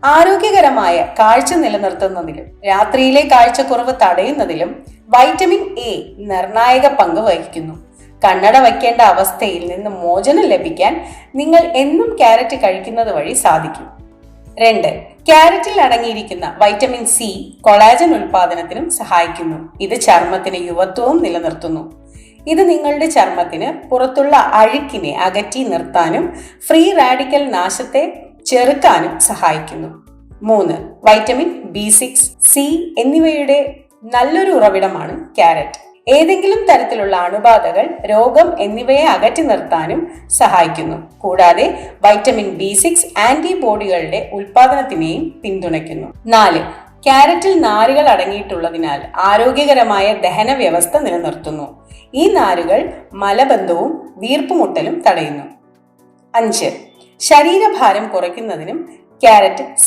ആരോഗ്യകരമായ കാഴ്ച നിലനിർത്തുന്നതിലും രാത്രിയിലെ കാഴ്ചക്കുറവ് തടയുന്നതിലും വൈറ്റമിൻ എ നിർണായക പങ്ക് വഹിക്കുന്നു. കണ്ണട വയ്ക്കേണ്ട അവസ്ഥയിൽ നിന്ന് മോചനം ലഭിക്കാൻ നിങ്ങൾ എന്നും ക്യാരറ്റ് കഴിക്കുന്നത് വഴി സാധിക്കും. 2. ക്യാരറ്റിൽ അടങ്ങിയിരിക്കുന്ന വൈറ്റമിൻ സി കൊളാജൻ ഉൽപാദനത്തിനും സഹായിക്കുന്നു. ഇത് ചർമ്മത്തിന് യുവത്വവും നിലനിർത്തുന്നു. ഇത് നിങ്ങളുടെ ചർമ്മത്തിന് പുറത്തുള്ള അഴുക്കിനെ അകറ്റി നിർത്താനും ഫ്രീ റാഡിക്കൽ നാശത്തെ ചെറുക്കാനും സഹായിക്കുന്നു. 3. വൈറ്റമിൻ B6, സി എന്നിവയുടെ നല്ലൊരു ഉറവിടമാണ് ക്യാരറ്റ്. ഏതെങ്കിലും തരത്തിലുള്ള അണുബാധകൾ, രോഗം എന്നിവയെ അകറ്റി നിർത്താനും സഹായിക്കുന്നു. കൂടാതെ വൈറ്റമിൻ B6 ആന്റിബോഡികളുടെ ഉൽപാദനത്തിനെയും പിന്തുണയ്ക്കുന്നു. 4. ക്യാരറ്റിൽ നാരുകൾ അടങ്ങിയിട്ടുള്ളതിനാൽ ആരോഗ്യകരമായ ദഹന വ്യവസ്ഥ നിലനിർത്തുന്നു. ഈ നാരുകൾ മലബന്ധവും വീർപ്പുമുട്ടലും തടയുന്നു. 5. ശരീരഭാരം കുറയ്ക്കുന്നതിനും ക്യാരറ്റ്